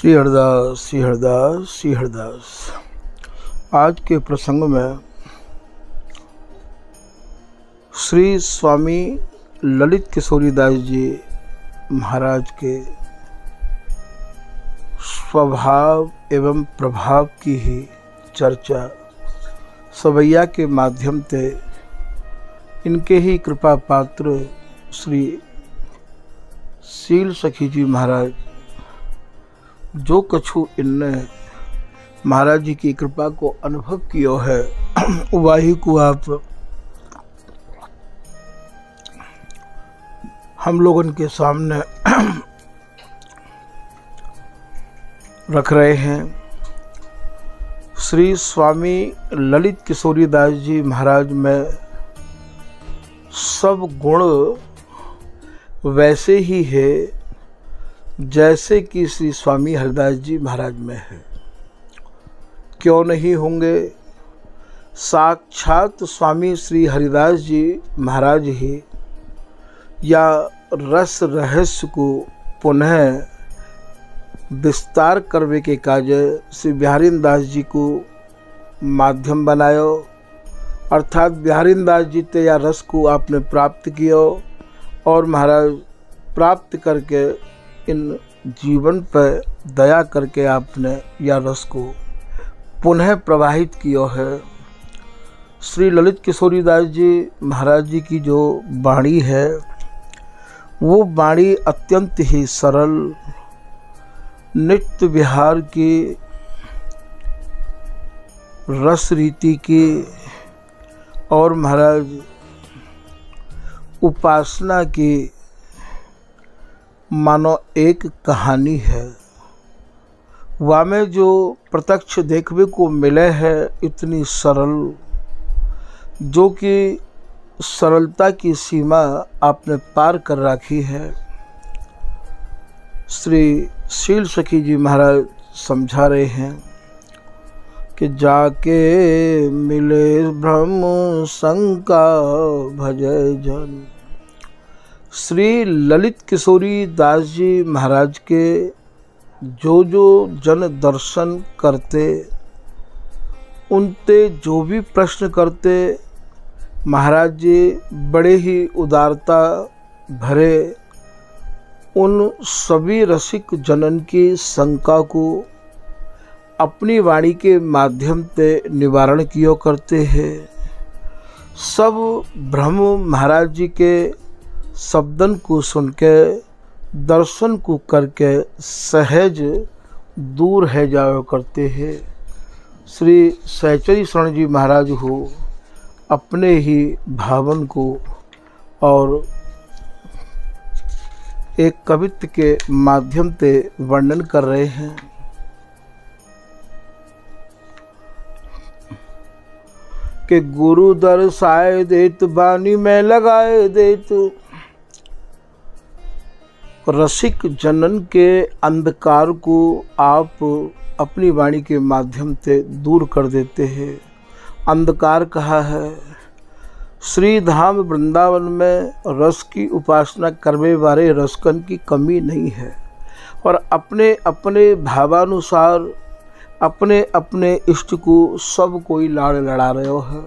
श्री हरदास श्री हरदास श्री हरदास। आज के प्रसंग में श्री स्वामी ललित किशोरीदास जी महाराज के स्वभाव एवं प्रभाव की ही चर्चा सवैया के माध्यम से इनके ही कृपा पात्र श्री शील सखी जी महाराज जो कछु इनने महाराज जी की कृपा को अनुभव किया है वही को आप हम लोग उनके सामने रख रहे हैं। श्री स्वामी ललित किशोरीदास जी महाराज में सब गुण वैसे ही है जैसे कि श्री स्वामी हरिदास जी महाराज में है। क्यों नहीं होंगे? साक्षात स्वामी श्री हरिदास जी महाराज ही या रस रहस्य को पुनः विस्तार करने के कार्य श्री बिहारी दास जी को माध्यम बनायो, अर्थात बिहारी दास जी ते या रस को आपने प्राप्त किया और महाराज प्राप्त करके इन जीवन पर दया करके आपने या रस को पुनः प्रवाहित किया है। श्री ललित किशोरीदास जी महाराज जी की जो वाणी है वो वाणी अत्यंत ही सरल, नित्य विहार की, रस रीति की और महाराज उपासना की मानो एक कहानी है। वहाँ में जो प्रत्यक्ष देखने को मिले है इतनी सरल, जो कि सरलता की सीमा आपने पार कर रखी है। श्री शील सखी जी महाराज समझा रहे हैं कि जाके मिले ब्रह्म शंका भजय जन। श्री ललित किशोरी दास जी महाराज के जो जन दर्शन करते, उनते जो भी प्रश्न करते, महाराज जी बड़े ही उदारता भरे उन सभी रसिक जनन की शंका को अपनी वाणी के माध्यम से निवारण किया करते हैं। सब भ्रम महाराज जी के शब्दन को सुन के दर्शन को करके सहज दूर है जाया करते हैं। श्री सहचरी शरण जी महाराज हो अपने ही भावन को और एक कवित्व के माध्यम से वर्णन कर रहे हैं कि गुरु दर्शाए देत बानी में लगाए देत। रसिक जनन के अंधकार को आप अपनी वाणी के माध्यम से दूर कर देते हैं। अंधकार कहा है, श्री धाम वृंदावन में रस की उपासना करने वाले रसकन की कमी नहीं है और अपने अपने भावानुसार अपने अपने इष्ट को सब कोई लाड़ लड़ा रहे हो।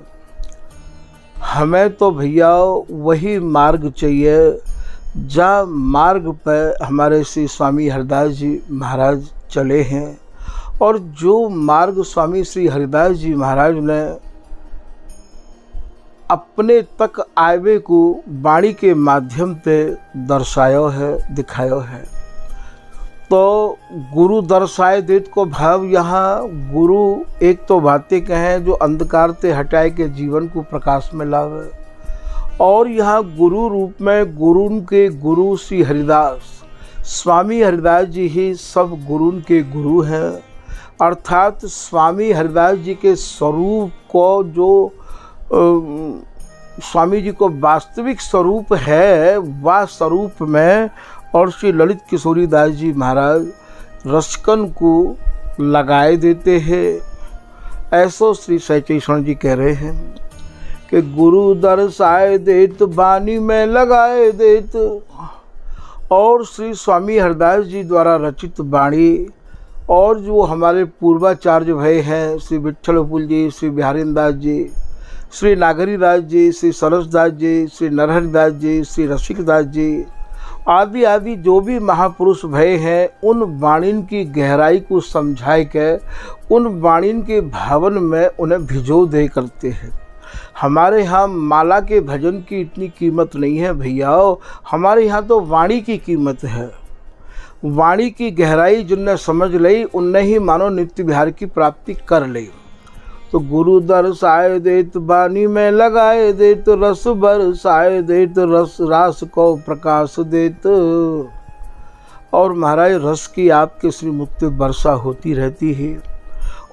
हमें तो भैया वही मार्ग चाहिए जहाँ मार्ग पर हमारे श्री स्वामी हरिदास जी महाराज चले हैं और जो मार्ग स्वामी श्री हरिदास जी महाराज ने अपने तक आवे को वाणी के माध्यम से दर्शाया है, दिखाया है। तो गुरु दर्शाए देत को भाव यहाँ गुरु एक तो बातें कहें जो अंधकार से हटाए के जीवन को प्रकाश में लावे, और यहाँ गुरु रूप में गुरु के गुरु श्री हरिदास स्वामी हरिदास जी ही सब गुरु के गुरु हैं। अर्थात स्वामी हरिदास जी के स्वरूप को जो स्वामी जी को वास्तविक स्वरूप है वह स्वरूप में और श्री ललित किशोरीदास जी महाराज रसकन को लगाए देते हैं। ऐसो श्री सहचरी जी कह रहे हैं कि गुरु दर्शाए देत बानी में लगाए देत। और श्री स्वामी हरिदास जी द्वारा रचित वाणी और जो हमारे पूर्वाचार्य भय हैं, श्री विठ्ठलपुल जी, श्री बिहारीदास जी, श्री नागरीदास जी, श्री सरसदास जी, श्री नरहरिदास जी, श्री रसिकदास जी आदि आदि जो भी महापुरुष भय हैं, उन वाणिन की गहराई को समझाए के उन वाणिन के भावन में उन्हें भिजो दे करते हैं। हमारे यहाँ माला के भजन की इतनी कीमत नहीं है भैया, हमारे यहाँ तो वाणी की कीमत है। वाणी की गहराई जिनने समझ ली उनने ही मानो नित्य विहार की प्राप्ति कर ली। तो गुरु दर्शाए देत बानी में लगाए देत, रस बरसाए देत रस रास को प्रकाश देत। और महाराज रस की आपके श्रीमुख पे वर्षा होती रहती है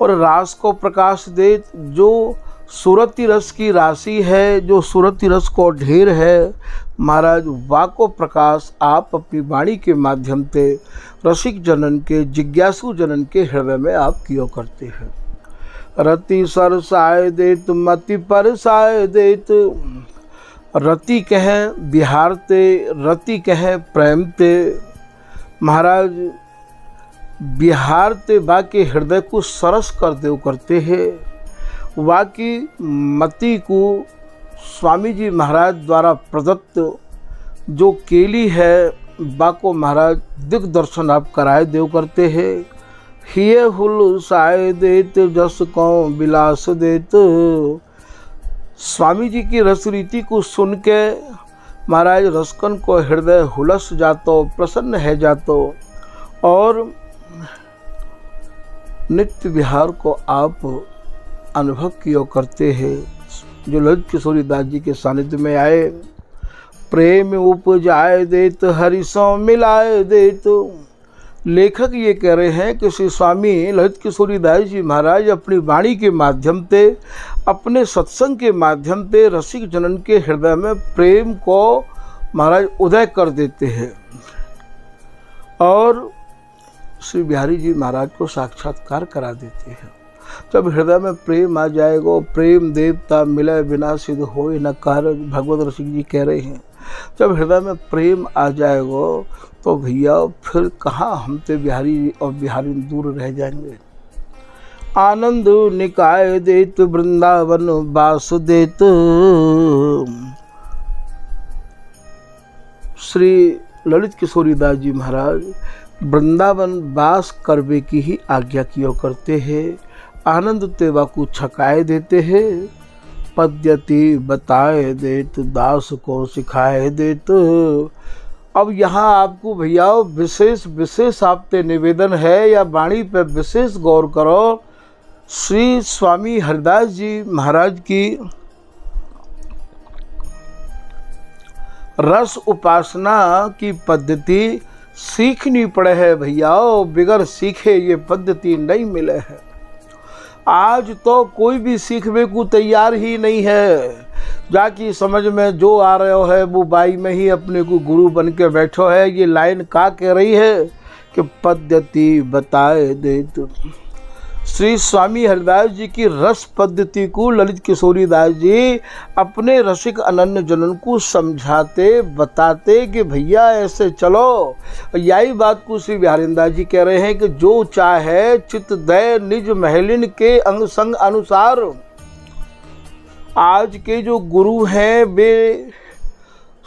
और रास को प्रकाश देत। जो सुरति रस की राशि है, जो सुरति रस को ढेर है महाराज, वाको प्रकाश आप अपनी वाणी के माध्यम से रसिक जनन के, जिज्ञासु जनन के हृदय में आप किया करते हैं। रति सरसाए देत मति परसाए देत। रति कहें बिहार ते, रति कहें प्रेम ते। महाराज बिहार ते बाकी हृदय को सरस कर देव करते हैं। वाकी मति को स्वामी जी महाराज द्वारा प्रदत्त जो केली है, बाको महाराज दिग्दर्शन आप कराए देव करते हैं। हिये हुल साए देत जस को विलास देत। स्वामी जी की रस रीति को सुन के महाराज रसकन को हृदय हुलस जातो, प्रसन्न है जातो और नित्य विहार को आप अनुभव किया करते हैं। जो ललित किशोरी दास जी के सानिध्य में आए, प्रेम उपजाए देत हरि सो मिलाए देत। लेखक ये कह रहे हैं कि श्री स्वामी ललित किशोरी दास जी महाराज अपनी वाणी के माध्यम से, अपने सत्संग के माध्यम से रसिक जनन के हृदय में प्रेम को महाराज उदय कर देते हैं और श्री बिहारी जी महाराज को साक्षात्कार करा देते हैं। जब हृदय में प्रेम आ जाएगा, प्रेम देवता मिले बिना सिद्ध होए न कारज, भगवत रसिक जी कह रहे हैं। जब हृदय में प्रेम आ जाएगा तो भैया फिर कहाँ हमसे बिहारी और बिहारी दूर रह जाएंगे। आनंद निकाय देत वृंदावन वास देत। श्री ललित किशोरी दास जी महाराज वृंदावन वास करवे की ही आज्ञा किया करते हैं। आनंद तेवा को छकाए देते हैं। पद्यति बताए देत दास को सिखाए देत। अब यहाँ आपको भैया विशेष आपसे निवेदन है या वाणी पे विशेष गौर करो। श्री स्वामी हरिदास जी महाराज की रस उपासना की पद्धति सीखनी पड़े है भैया, बिगर सीखे ये पद्धति नहीं मिले है। आज तो कोई भी सीखने को तैयार ही नहीं है। जाकि समझ में जो आ रहा है वो बाई में ही अपने को गुरु बन के बैठो है। ये लाइन का कह रही है कि पद्धति बताए देत। श्री स्वामी हरिदास जी की रस पद्धति को ललित किशोरी दास जी अपने रसिक अनन्य जनन को समझाते बताते कि भैया ऐसे चलो। यही बात को श्री बिहारीदास जी कह रहे हैं कि जो चाहे चित दय निज महलिन के अंग संग अनुसार। आज के जो गुरु हैं वे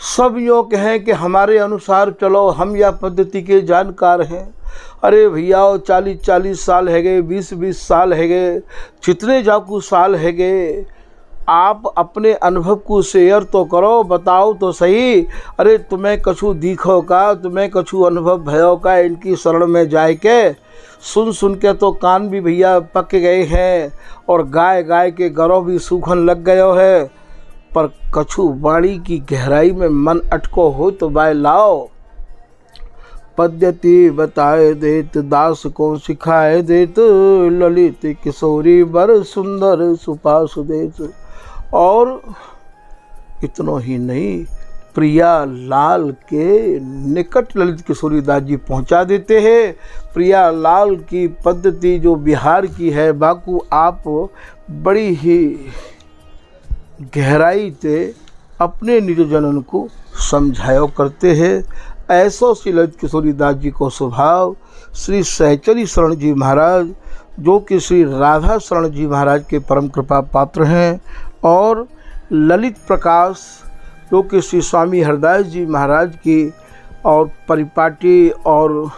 सब यूँ कहें कि हमारे अनुसार चलो, हम या पद्धति के जानकार हैं। अरे भैया 40-40 साल है गए, 20-20 साल है गए, जितने जाकू साल है गए, आप अपने अनुभव को शेयर तो करो, बताओ तो सही। अरे तुम्हें कछु दिखो का, तुम्हें कछु अनुभव भयो का इनकी शरण में जाए के। सुन के तो कान भी भैया पक गए हैं और गाय के गरों भी सूखन लग गयो है। पर कछु वाणी की गहराई में मन अटको हो तो बाय लाओ। पद्धति बताए देत दास को सिखाए देत। ललित किशोरी बर सुंदर सुपास देत। और इतना ही नहीं, प्रिया लाल के निकट ललित किशोरी दास जी पहुंचा देते हैं। प्रिया लाल की पद्धति जो बिहार की है, बाकू आप बड़ी ही गहराई से अपने निज जनन को समझाया करते हैं। ऐसो श्री ललित किशोरीदास जी को स्वभाव। श्री सहचरी शरण जी महाराज जो कि श्री राधा शरण जी महाराज के परम कृपा पात्र हैं, और ललित प्रकाश जो कि श्री स्वामी हरदास जी महाराज की और परिपाटी और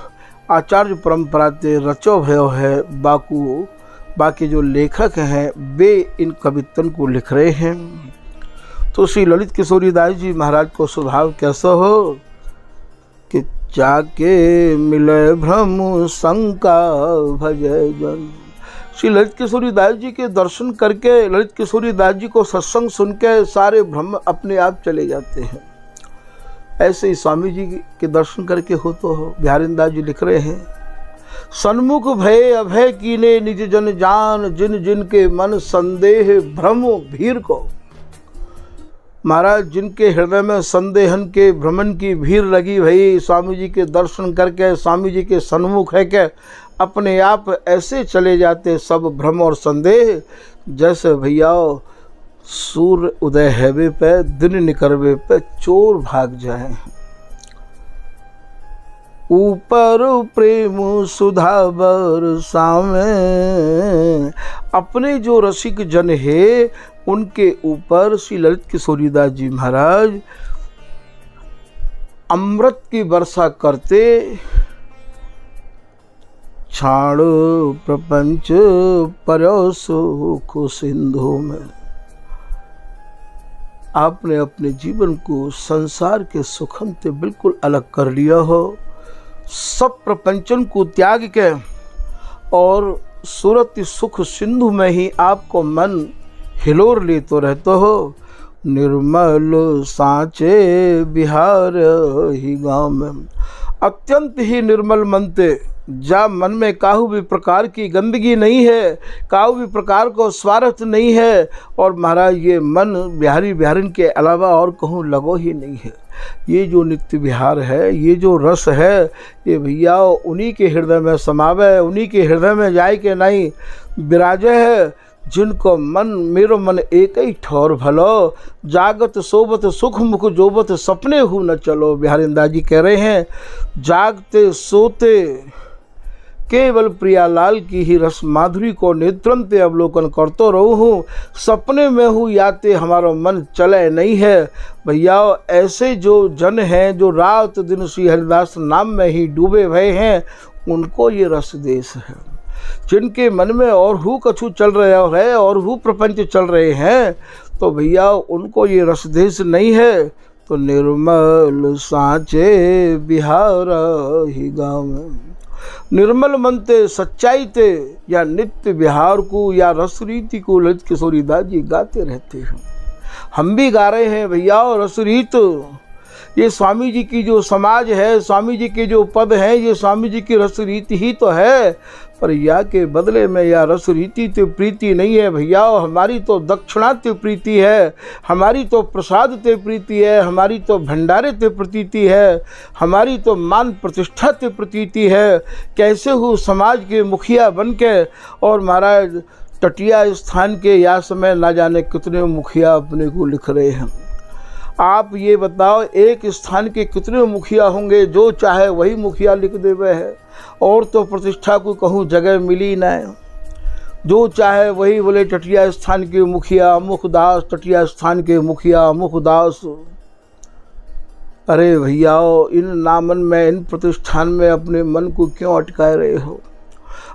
आचार्य परंपरा के रचो भयो है। बाकी जो लेखक हैं वे इन कवितन को लिख रहे हैं। तो श्री ललित किशोरीदास जी महाराज को स्वभाव कैसा हो कि जाके मिले भ्रम शंका भजय जन। श्री ललित किशोरीदास जी के दर्शन करके, ललित किशोरीदास जी को सत्संग सुन के सारे भ्रम अपने आप चले जाते हैं। ऐसे ही स्वामी जी के दर्शन करके हो तो हो। बिहारीदास जी लिख रहे हैं, सन्मुख भय अभय कीने निज जन जान, जिन जिन के मन संदेह भ्रम भीर को। महाराज जिनके हृदय में संदेहन के भ्रमण की भीड़ लगी भई, स्वामी जी के दर्शन करके स्वामी जी के सन्मुख है के अपने आप ऐसे चले जाते सब भ्रम और संदेह, जैसे भैया सूर्य उदय हैवे पे दिन निकलवे पे चोर भाग जाए। ऊपर प्रेम सुधा बरसावे, अपने जो रसिक जन है उनके ऊपर श्री ललित किशोरीदास जी महाराज अमृत की वर्षा करते। छाड़ प्रपंच परसुख सिंधु में, आपने अपने जीवन को संसार के सुखम से बिल्कुल अलग कर लिया हो। सब प्रपंचन को त्याग के और सूरत सुख सिंधु में ही आपको मन हिलोर ले तो रहते हो। निर्मल सांचे बिहार ही गाँव में, अत्यंत ही निर्मल मनते, जा मन में काहू भी प्रकार की गंदगी नहीं है, काहू भी प्रकार को स्वार्थ नहीं है। और महाराज ये मन बिहारी बिहारिन के अलावा और कहूँ लगो ही नहीं है। ये जो नित्य विहार है, ये जो रस है, ये भैया उन्हीं के हृदय में समावे, उन्हीं के हृदय में जाए के नहीं विराजे है। जिनको मन मेरो मन एक ही ठौर भलो, जागत सोबत सुख मुख जोबत सपने हु न चलो। बिहारीदास जी कह रहे हैं, जागते सोते केवल प्रियालाल की ही रस माधुरी को नेत्रंते अवलोकन करतो रहूँ हूँ, सपने में हूँ याते हमारा मन चले नहीं है। भैया ऐसे जो जन हैं जो रात दिन श्री हरिदास नाम में ही डूबे भये हैं, उनको ये रस देश है। जिनके मन में और हु कछु चल रहा है और हु प्रपंच चल रहे हैं, तो भैया उनको ये रस देश नहीं है। तो निर्मल सांचे बिहार ही गाँव में, निर्मल मनते सच्चाई ते या नित्य विहार को या रस रीति को ललित किशोरीदास जी गाते रहते हैं। हम भी गा रहे हैं भैया रस रीत। ये स्वामी जी की जो समाज है, स्वामी जी के जो पद हैं, ये स्वामी जी की रस रीति ही तो है। पर या के बदले में या रस रीति ते प्रीति नहीं है भैया। हमारी तो दक्षिणा ते प्रीति है, हमारी तो प्रसाद ते प्रीति है, हमारी तो भंडारे ते प्रतीति है, हमारी तो मान प्रतिष्ठा ते प्रतीति है। कैसे हो समाज के मुखिया बन के, और महाराज तटिया स्थान के या समय ना जाने कितने मुखिया अपने को लिख रहे हैं। आप ये बताओ एक स्थान के कितने मुखिया होंगे, जो चाहे वही मुखिया लिख देवे है। और तो प्रतिष्ठा को कहूँ जगह मिली ना, जो चाहे वही बोले टटिया स्थान के मुखिया मुखदास, टटिया स्थान के मुखिया मुखदास। अरे भैया इन नामन में, इन प्रतिष्ठान में अपने मन को क्यों अटकाए रहे हो?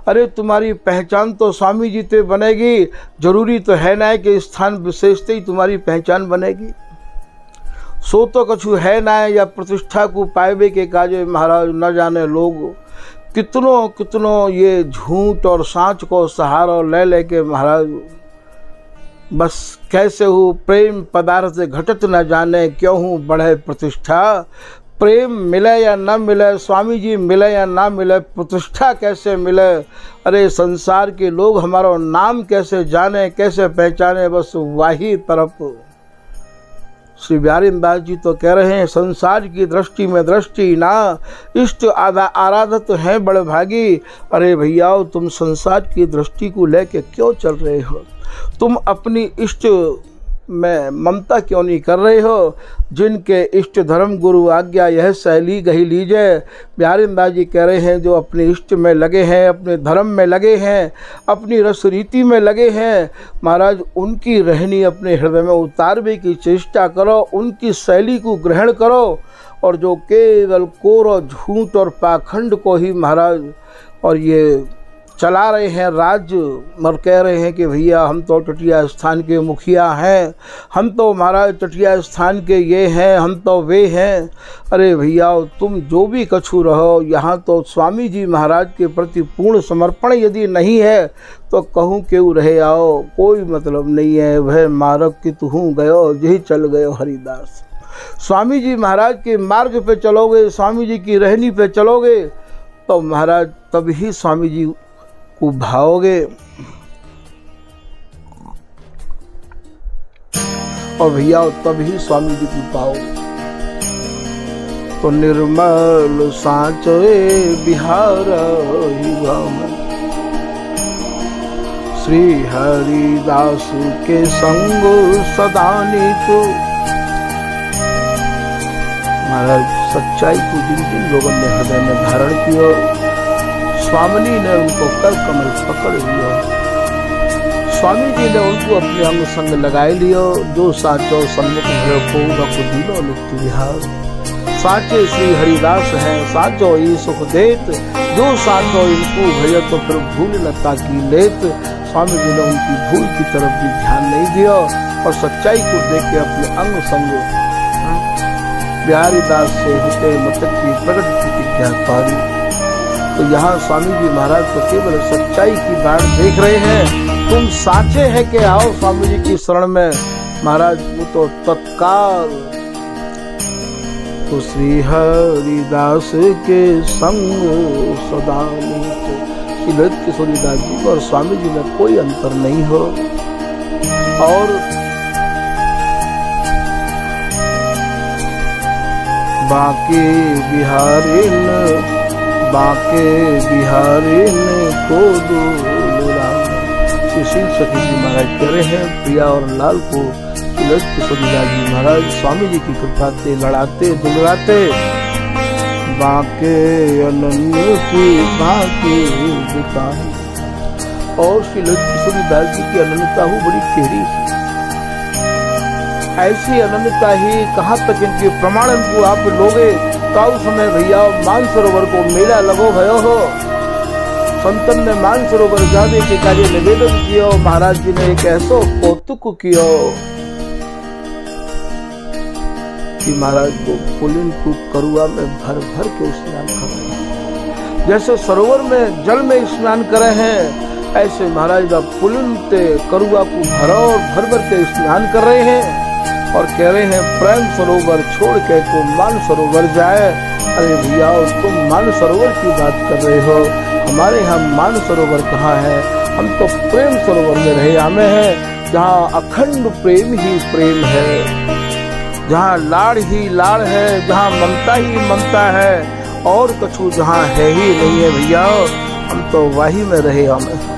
अरे तुम्हारी पहचान तो स्वामी जी ते बनेगी, जरूरी तो है ना कि स्थान विशेषते ही तुम्हारी पहचान बनेगी। सो तो कछु है ना, या प्रतिष्ठा को पाएबे के काजे महाराज न जाने लोग कितनों कितनों ये झूठ और सांच को सहारा ले लेके महाराज बस कैसे हो प्रेम पदार्थ घटत न जाने, क्यों हूँ बढ़े प्रतिष्ठा। प्रेम मिले या न मिले, स्वामी जी मिले या ना मिले, प्रतिष्ठा कैसे मिले। अरे संसार के लोग हमारा नाम कैसे जाने, कैसे पहचाने, बस वही तरफ। श्री बिहारीदास जी तो कह रहे हैं, संसार की दृष्टि में दृष्टि ना, इष्ट आराधत हैं बड़े भागी। अरे भैया तुम संसार की दृष्टि को लेके क्यों चल रहे हो? तुम अपनी इष्ट में ममता क्यों नहीं कर रहे हो? जिनके इष्ट धर्म गुरु आज्ञा यह शैली गही लीजिए। बिहारी दास जी कह रहे हैं जो अपने इष्ट में लगे हैं, अपने धर्म में लगे हैं, अपनी रस रीति में लगे हैं, महाराज उनकी रहनी अपने हृदय में उतारने की चेष्टा करो, उनकी शैली को ग्रहण करो। और जो केवल कोर और झूठ और पाखंड को ही महाराज और ये चला रहे हैं राज्य, मर कह रहे हैं कि भैया हम तो टटिया स्थान के मुखिया हैं, हम तो महाराज टटिया स्थान के ये हैं, हम तो वे हैं। अरे भैया तुम जो भी कछु रहो, यहाँ तो स्वामी जी महाराज के प्रति पूर्ण समर्पण यदि नहीं है तो कहूँ क्यों रहे आओ, कोई मतलब नहीं है। वह मार्ग कि तुहूँ गयो यही चल गयो हरिदास। स्वामी जी महाराज के मार्ग पे चलोगे, स्वामी जी की रहनी पे चलोगे तो महाराज तभी स्वामी जी को भाओगे। और भैया तभी स्वामी जी को पाओगे। तो निर्मल सांचोए बिहार श्री हरिदास के संग सदा नित। महाराज सच्चाई को जिन जिन लोगों ने हृदय में धारण किया, स्वामी ने उनको कर कमल पकड़ लिया, स्वामी जी ने उनको अपने अंग संग लगाए लियो। जो साचो सम्मुख भयो को दिलो मुक्ति विहार। साचे श्री हरिदास हैं, साचो ये सुख देत, जो साचो इनको भयो तो फिर भूल न ताकी लेत। स्वामी जी ने उनकी भूल की तरफ भी ध्यान नहीं दिया और सच्चाई को देख के अपने अंग संग बिहारी दास से होते मतलब की प्रकट प्रतिज्ञा पारी। तो यहाँ स्वामी जी महाराज तो केवल सच्चाई की बात देख रहे हैं। तुम साचे हैं कि आओ स्वामी जी की शरण में। महाराज वो तो तत्काल तो श्री हरिदास के संग सदा नित। किशोरीदास जी और स्वामी जी में कोई अंतर नहीं हो। और बाके बिहारिन को दूरा। सुशील सखी जी महाराज कह रहे हैं प्रिया और लाल को किशोरीदास जी महाराज स्वामी जी की कृपा से लड़ाते दुलराते। बाके अनन्य की बाकी दुकान। और श्री किशोरीदास जी की अनन्यता हो बड़ी टेढ़ी थी। ऐसी अनन्यता ही कहाँ तक इनके प्रमाण को आप लोगे। ताऊ समय भैया मानसरोवर को मेला लगो भयो हो। संतन ने मानसरोवर जाने के कार्य निवेदन किया। महाराज जी ने एक ऐसो कौतुक किया कि महाराज को पुलिन को करुआ में भर भर के स्नान कर रहे हैं। जैसे सरोवर में जल में स्नान करे हैं, ऐसे महाराज का पुलिन ते करुआ को भर भर के स्नान कर रहे हैं। और कह रहे हैं प्रेम सरोवर छोड़ के को मान सरोवर जाए। अरे भैया तुम मान सरोवर की बात कर रहे हो, हमारे यहाँ मान सरोवर कहाँ है। हम तो प्रेम सरोवर में रहे हमें हैं, जहाँ अखंड प्रेम ही प्रेम है, जहाँ लाड़ ही लाड़ है, जहाँ ममता ही ममता है, और कछु जहाँ है ही नहीं है। भैया हम तो वही में रहे हमें।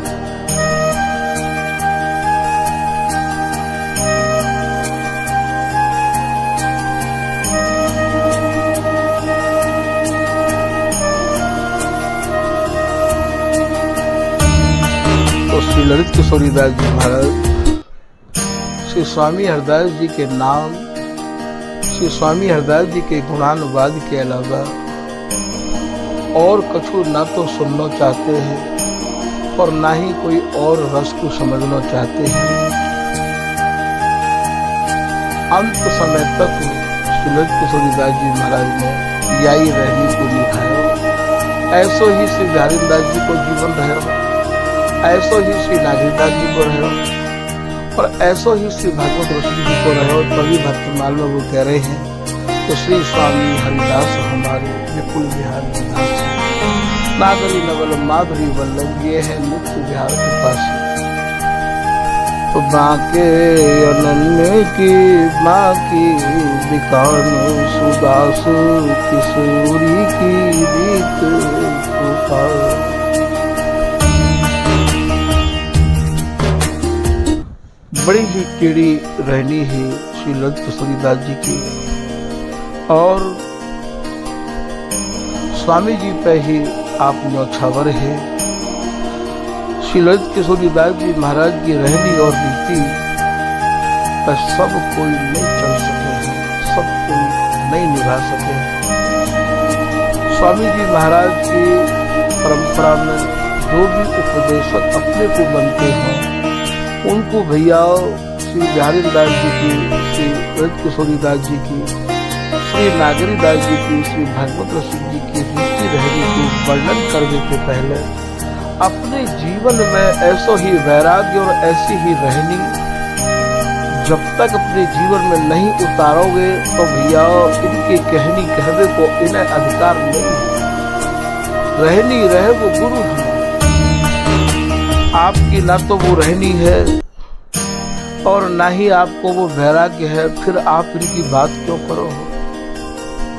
श्री ललित किशोरीदास जी महाराज श्री स्वामी हरदास जी के नाम, श्री स्वामी हरदास जी के गुणानुवाद के अलावा और कछु ना तो सुनना चाहते हैं और ना ही कोई और रस को समझना चाहते हैं। अंत समय तक श्री ललित किशोरीदास जी महाराज ने यही रहनी को निभाया। ऐसो ही श्री बिहारी दास जी को जीवन रहे, ऐसो ही श्री नागरिकदास जी को रहे और ऐसो ही श्री भागवत ऋषि जी को रहे। तभी भक्तिमाल में वो कह रहे हैं तो श्री स्वामी हरिदास हमारे विपुल बिहारी दास नागरी नवल माधुरी वल्लभ ये है मुक्ति बिहार के पास। तो बाके अनन्य की माँ की विकान सुदास किशोरी की रीत बड़ी ही टेढ़ी रहनी है श्री ललित किशोरीदास जी की, और स्वामी जी पे ही आप न्यौछावर है। श्री ललित किशोरीदास जी महाराज की रहनी और नीति पर सब कोई नहीं चल सके, सब कोई नहीं निभा सके। स्वामी जी महाराज की परंपरा में जो भी उपदेशक अपने को बनते हैं, उनको भैया श्री बिहारी दास जी की, श्री ललित किशोरीदास जी की, श्री नागरीदास जी की, श्री भागवत सिंह जी की रीति रहनी को वर्णन करने के पहले अपने जीवन में ऐसा ही वैराग्य और ऐसी ही रहनी जब तक अपने जीवन में नहीं उतारोगे तो भैया इनके कहनी कहवे को इन्हें अधिकार नहीं। रहनी रहे वो गुरु है, आपकी ना तो वो रहनी है और ना ही आपको वो वैराग्य है, फिर आप इनकी बात क्यों करो।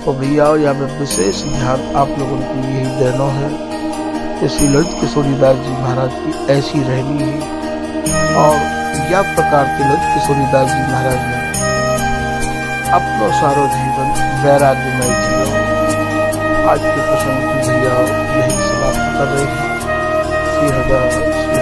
तो भैया यहाँ पे विशेष ध्यान आप लोगों को यही देना है कि श्री ललित किशोरीदास जी महाराज की ऐसी रहनी है, और या प्रकार के ललित किशोरीदास जी महाराज ने अपना सारो जीवन वैराग्यमय जिया। आज के प्रसंग की भैया यही समाप्त कर रहे हैं। श्री हदा श्री